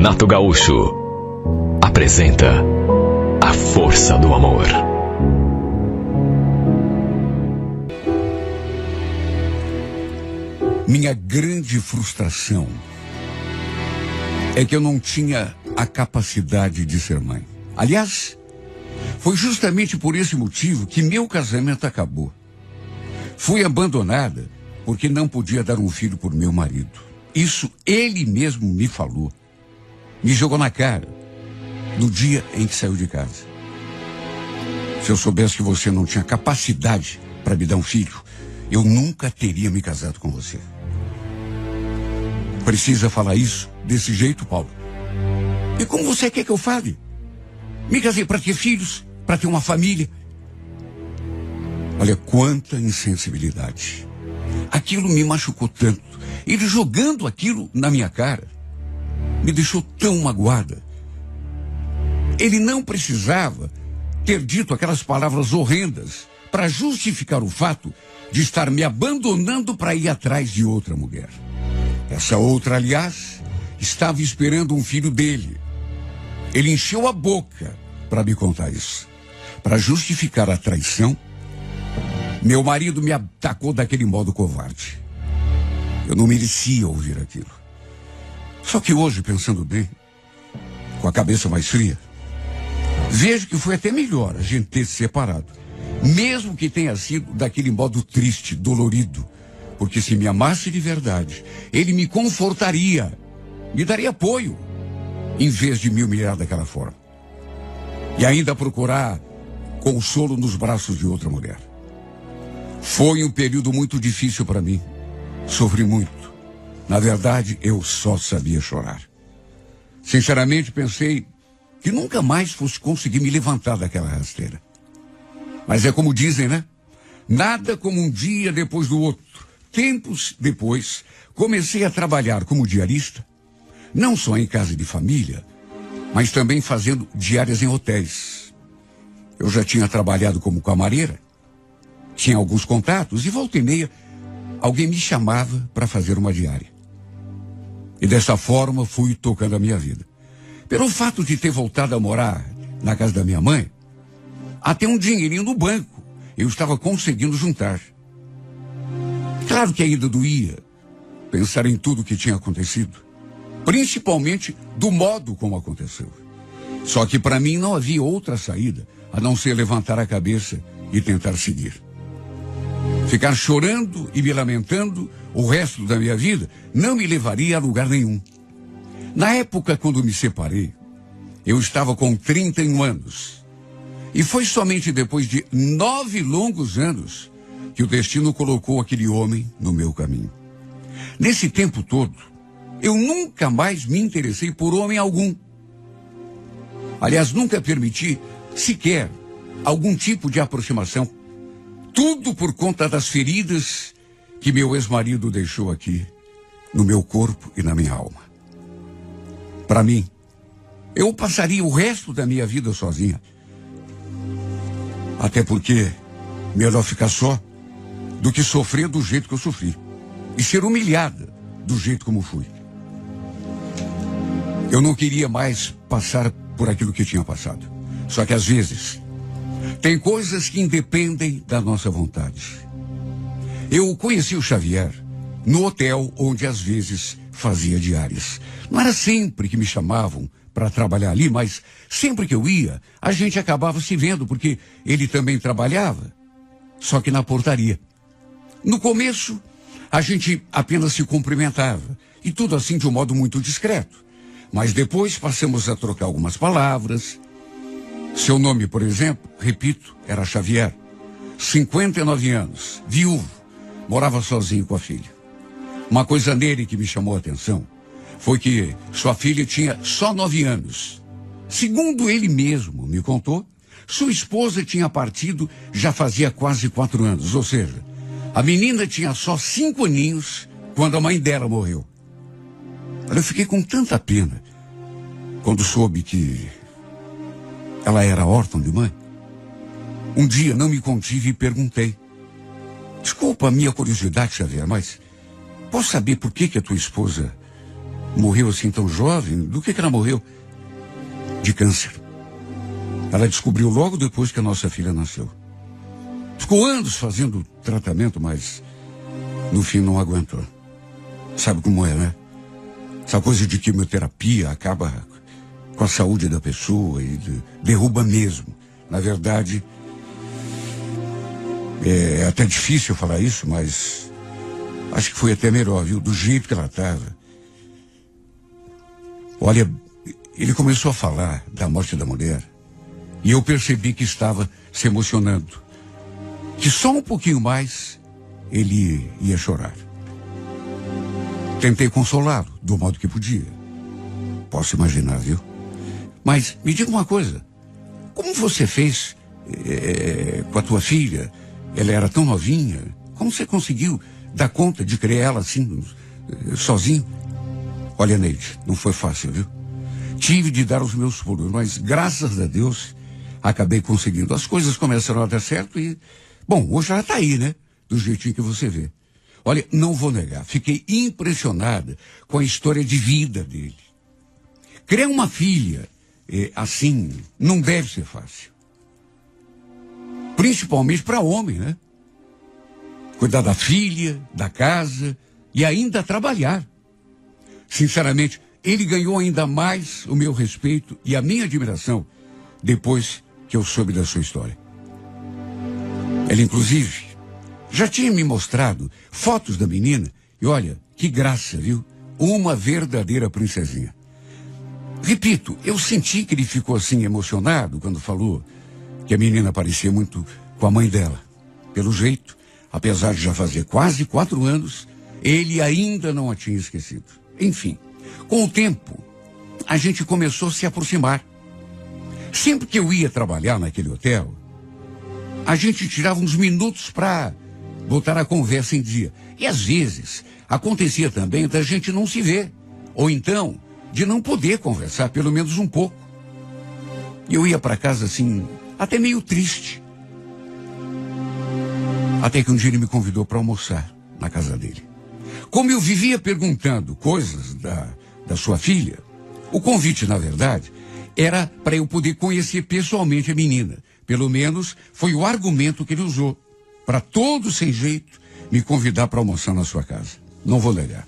Renato Gaúcho apresenta A Força do Amor. Minha grande frustração é que eu não tinha a capacidade de ser mãe. Aliás, foi justamente por esse motivo que meu casamento acabou. Fui abandonada porque não podia dar um filho por meu marido. Isso ele mesmo me falou. Me jogou na cara no dia em que saiu de casa. Se eu soubesse que você não tinha capacidade para me dar um filho, eu nunca teria me casado com você. Precisa falar isso desse jeito, Paulo? E como você quer que eu fale? Me casei para ter filhos, para ter uma família. Olha quanta insensibilidade. Aquilo me machucou tanto. Ele jogando aquilo na minha cara me deixou tão magoada. Ele não precisava ter dito aquelas palavras horrendas para justificar o fato de estar me abandonando para ir atrás de outra mulher. Essa outra, aliás, estava esperando um filho dele. Ele encheu a boca para me contar isso. Para justificar a traição, meu marido me atacou daquele modo covarde. Eu não merecia ouvir aquilo. Só que hoje, pensando bem, com a cabeça mais fria, vejo que foi até melhor a gente ter se separado. Mesmo que tenha sido daquele modo triste, dolorido. Porque se me amasse de verdade, ele me confortaria, me daria apoio, em vez de me humilhar daquela forma. E ainda procurar consolo nos braços de outra mulher. Foi um período muito difícil para mim. Sofri muito. Na verdade, eu só sabia chorar. Sinceramente, pensei que nunca mais fosse conseguir me levantar daquela rasteira. Mas é como dizem, né? Nada como um dia depois do outro. Tempos depois, comecei a trabalhar como diarista, não só em casa de família, mas também fazendo diárias em hotéis. Eu já tinha trabalhado como camareira, tinha alguns contatos e volta e meia alguém me chamava para fazer uma diária. E dessa forma fui tocando a minha vida. Pelo fato de ter voltado a morar na casa da minha mãe, até um dinheirinho no banco eu estava conseguindo juntar. Claro que ainda doía pensar em tudo o que tinha acontecido, principalmente do modo como aconteceu. Só que para mim não havia outra saída a não ser levantar a cabeça e tentar seguir. Ficar chorando e me lamentando o resto da minha vida não me levaria a lugar nenhum. Na época, quando me separei, eu estava com 31 anos. E foi somente depois de 9 longos anos que o destino colocou aquele homem no meu caminho. Nesse tempo todo, eu nunca mais me interessei por homem algum. Aliás, nunca permiti sequer algum tipo de aproximação. Tudo por conta das feridas que meu ex-marido deixou aqui, no meu corpo e na minha alma. Para mim, eu passaria o resto da minha vida sozinha. Até porque, melhor ficar só do que sofrer do jeito que eu sofri. E ser humilhada do jeito como fui. Eu não queria mais passar por aquilo que tinha passado. Só que às vezes, tem coisas que independem da nossa vontade. Eu conheci o Xavier no hotel onde às vezes fazia diárias. Não era sempre que me chamavam para trabalhar ali, mas sempre que eu ia, a gente acabava se vendo, porque ele também trabalhava, só que na portaria. No começo, a gente apenas se cumprimentava, e tudo assim de um modo muito discreto. Mas depois passamos a trocar algumas palavras. Seu nome, por exemplo, repito, era Xavier. 59 anos, viúvo, morava sozinho com a filha. Uma coisa nele que me chamou a atenção foi que sua filha tinha só 9 anos. Segundo ele mesmo me contou, sua esposa tinha partido já fazia quase 4 anos, ou seja, a menina tinha só 5 aninhos quando a mãe dela morreu. Eu fiquei com tanta pena quando soube que ela era órfã de mãe. Um dia não me contive e perguntei: desculpa a minha curiosidade, Xavier, mas posso saber por que a tua esposa morreu assim tão jovem. Do que ela morreu? De câncer. Ela descobriu logo depois que a nossa filha nasceu. Ficou anos fazendo tratamento, mas no fim não aguentou. Sabe como é, né? Essa coisa de quimioterapia acaba com a saúde da pessoa e derruba mesmo. Na verdade, é até difícil falar isso, mas acho que foi até melhor, viu? Do jeito que ela estava. Olha, ele começou a falar da morte da mulher e eu percebi que estava se emocionando. Que só um pouquinho mais ele ia chorar. Tentei consolá-lo do modo que podia. Posso imaginar, viu? Mas me diga uma coisa. Como você fez com a tua filha? Ela era tão novinha. Como você conseguiu dar conta de criar ela assim, sozinho? Olha, Neide, não foi fácil, viu? Tive de dar os meus pulos, mas graças a Deus acabei conseguindo. As coisas começaram a dar certo e... Bom, hoje ela está aí, né? Do jeitinho que você vê. Olha, não vou negar, fiquei impressionada com a história de vida dele. Criar uma filha assim não deve ser fácil. Principalmente para homem, né? Cuidar da filha, da casa e ainda trabalhar. Sinceramente, ele ganhou ainda mais o meu respeito e a minha admiração depois que eu soube da sua história. Ele, inclusive, já tinha me mostrado fotos da menina e olha, que graça, viu? Uma verdadeira princesinha. Repito, eu senti que ele ficou assim emocionado quando falou que a menina parecia muito com a mãe dela. Pelo jeito, apesar de já fazer quase 4 anos, ele ainda não a tinha esquecido. Enfim, com o tempo, a gente começou a se aproximar. Sempre que eu ia trabalhar naquele hotel, a gente tirava uns minutos para botar a conversa em dia. E às vezes acontecia também da gente não se ver. Ou então de não poder conversar pelo menos um pouco. E eu ia para casa assim, até meio triste. Até que um dia ele me convidou para almoçar na casa dele. Como eu vivia perguntando coisas da sua filha, o convite, na verdade, era para eu poder conhecer pessoalmente a menina. Pelo menos foi o argumento que ele usou. Para todo sem jeito, me convidar para almoçar na sua casa. Não vou negar.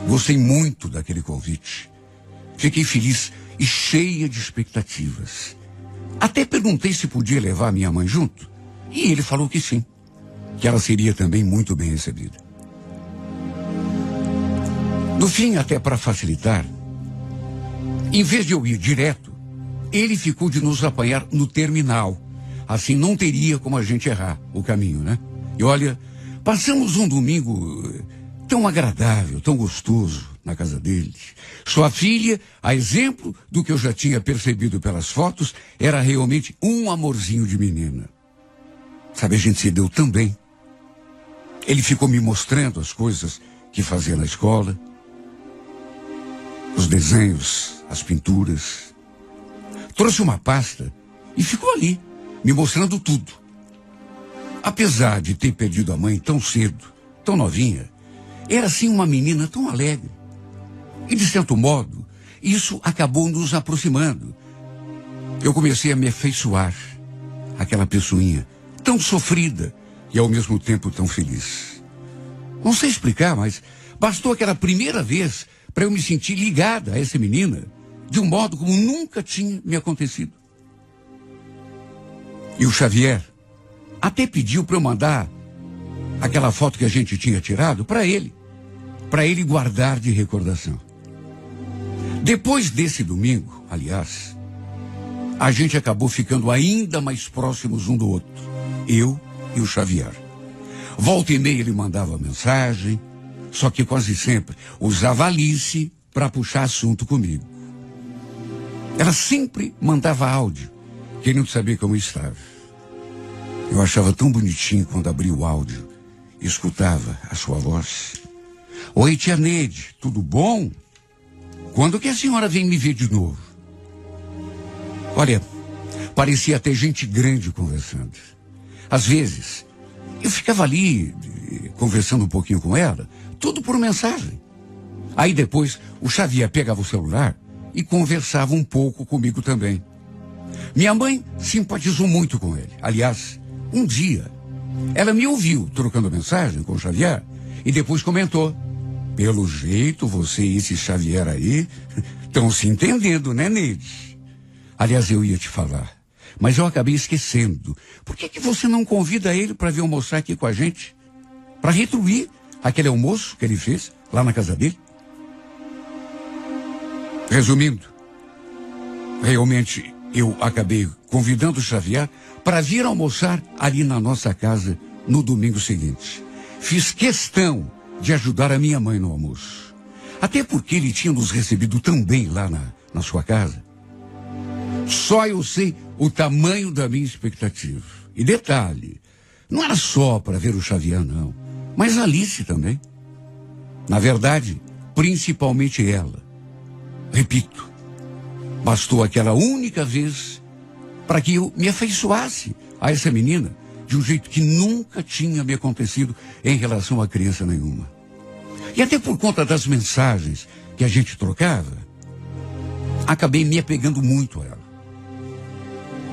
Gostei muito daquele convite. Fiquei feliz e cheia de expectativas. Até perguntei se podia levar minha mãe junto. E ele falou que sim. Que ela seria também muito bem recebida. No fim, até para facilitar, em vez de eu ir direto, ele ficou de nos apanhar no terminal. Assim não teria como a gente errar o caminho, né? E olha, passamos um domingo tão agradável, tão gostoso na casa dele. Sua filha, a exemplo do que eu já tinha percebido pelas fotos, era realmente um amorzinho de menina. Sabe, a gente se deu tão bem. Ele ficou me mostrando as coisas que fazia na escola, os desenhos, as pinturas. Trouxe uma pasta e ficou ali, me mostrando tudo. Apesar de ter perdido a mãe tão cedo, tão novinha, era assim uma menina tão alegre. E de certo modo, isso acabou nos aproximando. Eu comecei a me afeiçoar àquela pessoinha tão sofrida e ao mesmo tempo tão feliz. Não sei explicar, mas bastou aquela primeira vez para eu me sentir ligada a essa menina de um modo como nunca tinha me acontecido. E o Xavier até pediu para eu mandar aquela foto que a gente tinha tirado para ele guardar de recordação. Depois desse domingo, aliás, a gente acabou ficando ainda mais próximos um do outro, eu e o Xavier. Volta e meia ele mandava mensagem, só que quase sempre usava a Alice para puxar assunto comigo. Ela sempre mandava áudio, querendo saber como eu estava. Eu achava tão bonitinho quando abria o áudio e escutava a sua voz. Oi, tia Neide, tudo bom? Quando que a senhora vem me ver de novo? Olha, parecia até gente grande conversando. Às vezes, eu ficava ali conversando um pouquinho com ela, tudo por mensagem. Aí depois o Xavier pegava o celular e conversava um pouco comigo também. Minha mãe simpatizou muito com ele. Aliás, um dia, ela me ouviu trocando mensagem com o Xavier e depois comentou: pelo jeito, você e esse Xavier aí estão se entendendo, né, Neide? Aliás, eu ia te falar, mas eu acabei esquecendo. Por que você não convida ele para vir almoçar aqui com a gente? Para retribuir aquele almoço que ele fez lá na casa dele? Resumindo, realmente eu acabei convidando o Xavier para vir almoçar ali na nossa casa no domingo seguinte. Fiz questão de ajudar a minha mãe no almoço. Até porque ele tinha nos recebido tão bem lá na sua casa. Só eu sei o tamanho da minha expectativa. E detalhe, não era só para ver o Xavier, não, mas a Alice também. Na verdade, principalmente ela. Repito, bastou aquela única vez para que eu me afeiçoasse a essa menina de um jeito que nunca tinha me acontecido em relação a criança nenhuma. E até por conta das mensagens que a gente trocava, acabei me apegando muito a ela.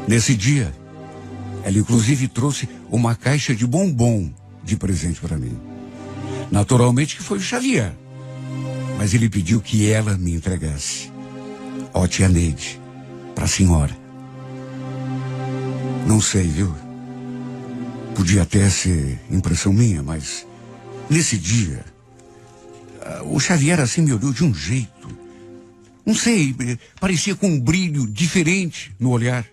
Nesse dia, ela inclusive trouxe uma caixa de bombom de presente para mim. Naturalmente que foi o Xavier, mas ele pediu que ela me entregasse. Ó, tia Neide, para a senhora. Não sei, viu? Podia até ser impressão minha, mas nesse dia, o Xavier assim me olhou de um jeito. Não sei, parecia com um brilho diferente no olhar.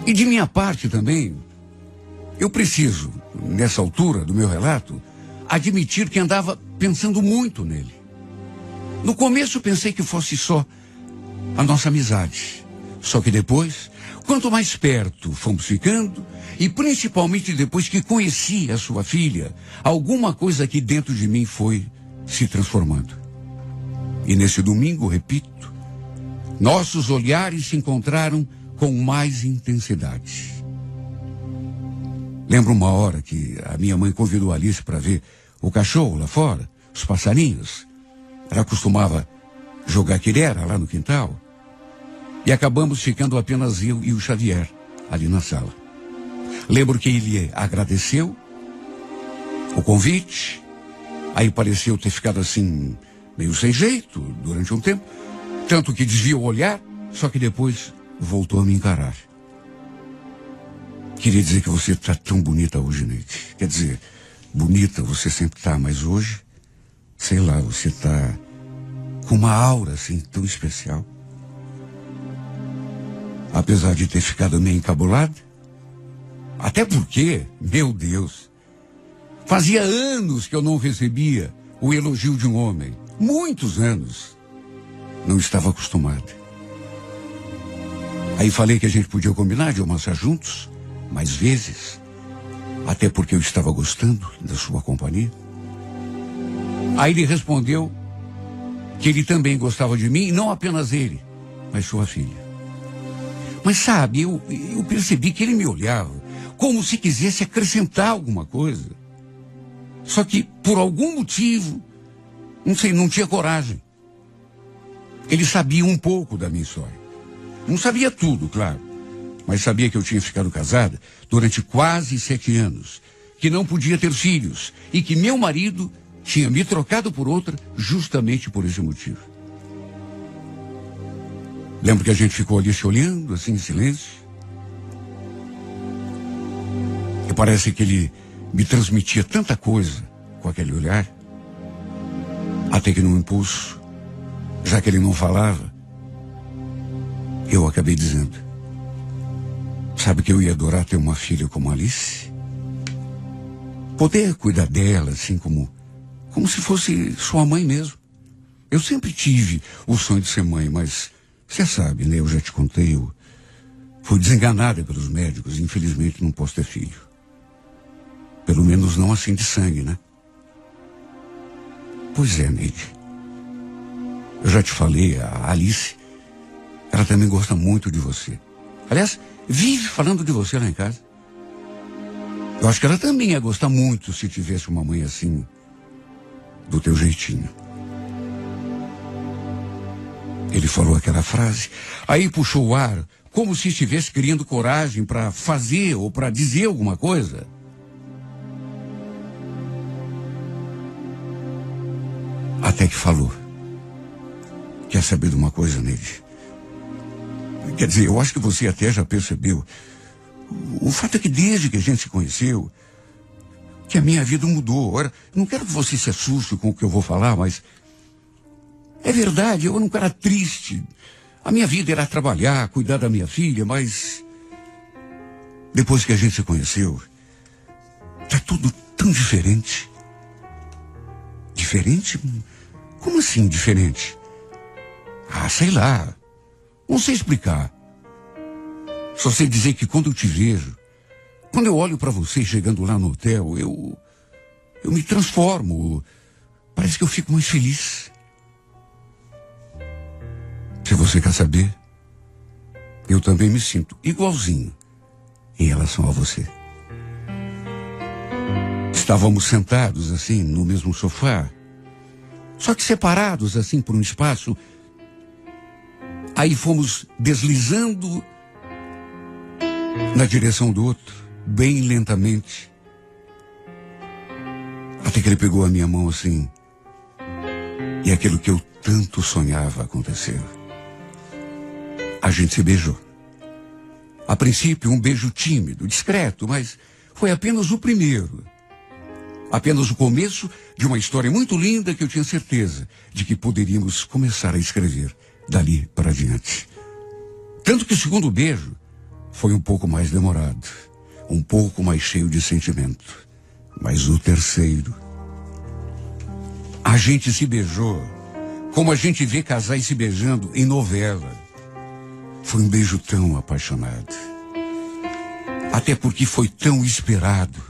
E de minha parte também, eu preciso, nessa altura do meu relato, admitir que andava pensando muito nele. No começo pensei que fosse só a nossa amizade. Só que depois, quanto mais perto fomos ficando, e principalmente depois que conheci a sua filha, alguma coisa aqui dentro de mim foi se transformando. E nesse domingo, repito, nossos olhares se encontraram com mais intensidade. Lembro uma hora que a minha mãe convidou a Alice para ver o cachorro lá fora, os passarinhos. Ela costumava jogar quirera lá no quintal. E acabamos ficando apenas eu e o Xavier ali na sala. Lembro que ele agradeceu o convite. Aí pareceu ter ficado assim, meio sem jeito durante um tempo. Tanto que desviou o olhar, só que depois voltou a me encarar. Queria dizer que você está tão bonita hoje, Neide. Quer dizer, bonita você sempre está, mas hoje, sei lá, você está com uma aura assim tão especial. Apesar de ter ficado meio encabulada. Até porque, meu Deus, fazia anos que eu não recebia o elogio de um homem. Muitos anos. Não estava acostumado. Aí falei que a gente podia combinar de almoçar juntos mais vezes. Até porque eu estava gostando da sua companhia. Aí ele respondeu que ele também gostava de mim, e não apenas ele, mas sua filha. Mas sabe, eu percebi que ele me olhava como se quisesse acrescentar alguma coisa. Só que, por algum motivo, não sei, não tinha coragem. Ele sabia um pouco da minha história. Não sabia tudo, claro. Mas sabia que eu tinha ficado casada durante quase 7 anos. Que não podia ter filhos. E que meu marido tinha me trocado por outra justamente por esse motivo. Lembro que a gente ficou ali se olhando, assim, em silêncio. E parece que ele me transmitia tanta coisa com aquele olhar. Até que num impulso, já que ele não falava, eu acabei dizendo: sabe que eu ia adorar ter uma filha como Alice? Poder cuidar dela, assim, como se fosse sua mãe mesmo. Eu sempre tive o sonho de ser mãe, mas você sabe, né? Eu já te contei, eu fui desenganada pelos médicos e infelizmente não posso ter filho. Pelo menos não assim de sangue, né? Pois é, Neide. Eu já te falei, a Alice, ela também gosta muito de você. Aliás, vive falando de você lá em casa. Eu acho que ela também ia gostar muito se tivesse uma mãe assim, do teu jeitinho. Ele falou aquela frase, aí puxou o ar, como se estivesse criando coragem para fazer ou para dizer alguma coisa. Até que falou. Quer saber de uma coisa, Neide? Quer dizer, eu acho que você até já percebeu. O fato é que desde que a gente se conheceu, que a minha vida mudou. Ora, não quero que você se assuste com o que eu vou falar, mas é verdade, eu não era triste. A minha vida era trabalhar, cuidar da minha filha, mas depois que a gente se conheceu, tá tudo tão diferente. Diferente? Como assim diferente? Ah, sei lá. Não sei explicar. Só sei dizer que quando eu te vejo, quando eu olho para você chegando lá no hotel, eu me transformo. Parece que eu fico mais feliz. Se você quer saber, eu também me sinto igualzinho em relação a você. Estávamos sentados assim no mesmo sofá, só que separados assim por um espaço. Aí fomos deslizando na direção do outro, bem lentamente. Até que ele pegou a minha mão assim, e aquilo que eu tanto sonhava aconteceu. A gente se beijou. A princípio, um beijo tímido, discreto, mas foi apenas o primeiro. Apenas o começo de uma história muito linda que eu tinha certeza de que poderíamos começar a escrever dali para diante. Tanto que o segundo beijo foi um pouco mais demorado, um pouco mais cheio de sentimento. Mas o terceiro, a gente se beijou como a gente vê casais se beijando em novela. Foi um beijo tão apaixonado. Até porque foi tão esperado.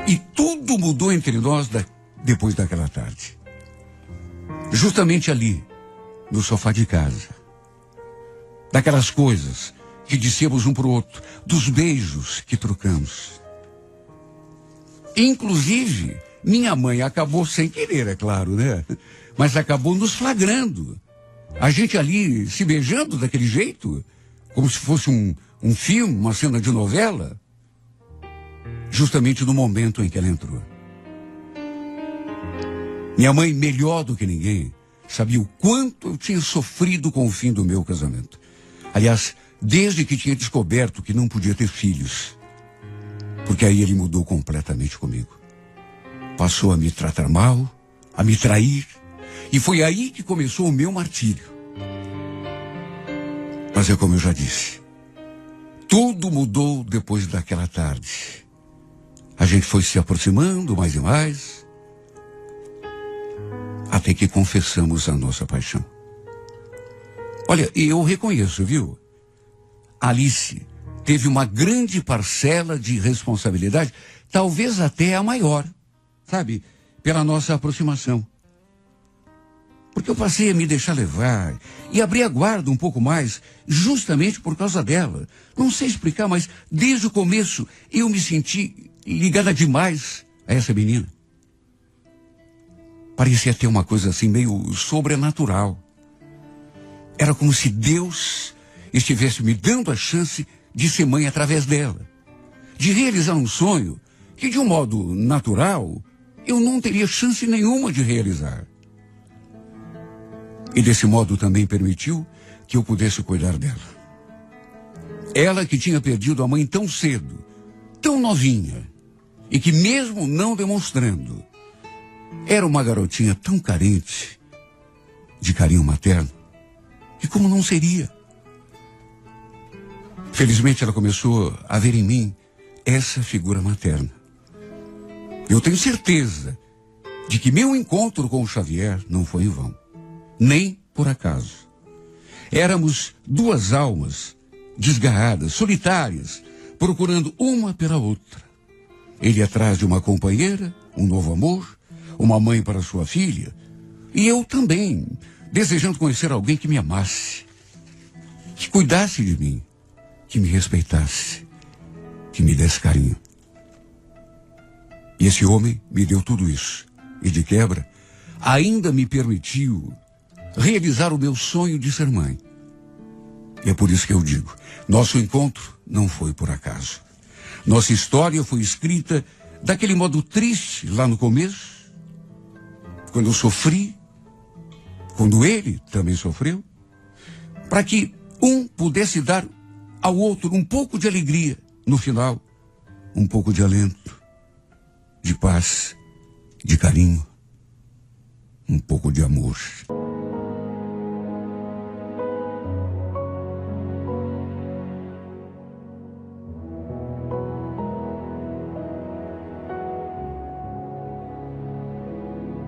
E tudo mudou entre nós depois daquela tarde. Justamente ali, no sofá de casa. Daquelas coisas que dissemos um para o outro, dos beijos que trocamos. Inclusive, minha mãe acabou sem querer, é claro, né? Mas acabou nos flagrando. A gente ali se beijando daquele jeito, como se fosse um filme, uma cena de novela. Justamente no momento em que ela entrou. Minha mãe, melhor do que ninguém, sabia o quanto eu tinha sofrido com o fim do meu casamento. Aliás, desde que tinha descoberto que não podia ter filhos. Porque aí ele mudou completamente comigo. Passou a me tratar mal, a me trair. E foi aí que começou o meu martírio. Mas é como eu já disse. Tudo mudou depois daquela tarde. A gente foi se aproximando mais e mais. Até que confessamos a nossa paixão. Olha, eu reconheço, viu? Alice teve uma grande parcela de responsabilidade, talvez até a maior, sabe? Pela nossa aproximação. Porque eu passei a me deixar levar e abrir a guarda um pouco mais, justamente por causa dela. Não sei explicar, mas desde o começo eu me senti ligada demais a essa menina. Parecia ter uma coisa assim meio sobrenatural. Era como se Deus estivesse me dando a chance de ser mãe através dela. De realizar um sonho que, de um modo natural, eu não teria chance nenhuma de realizar. E desse modo também permitiu que eu pudesse cuidar dela. Ela que tinha perdido a mãe tão cedo, tão novinha, e que mesmo não demonstrando, era uma garotinha tão carente de carinho materno. E como não seria? Felizmente ela começou a ver em mim essa figura materna. Eu tenho certeza de que meu encontro com o Xavier não foi em vão. Nem por acaso. Éramos duas almas desgarradas, solitárias, procurando uma pela outra. Ele atrás de uma companheira, um novo amor, uma mãe para sua filha, e eu também, desejando conhecer alguém que me amasse, que cuidasse de mim, que me respeitasse, que me desse carinho. E esse homem me deu tudo isso, e de quebra, ainda me permitiu realizar o meu sonho de ser mãe. E é por isso que eu digo, nosso encontro não foi por acaso. Nossa história foi escrita daquele modo triste lá no começo, quando eu sofri, quando ele também sofreu, para que um pudesse dar ao outro um pouco de alegria no final, um pouco de alento, de paz, de carinho, um pouco de amor.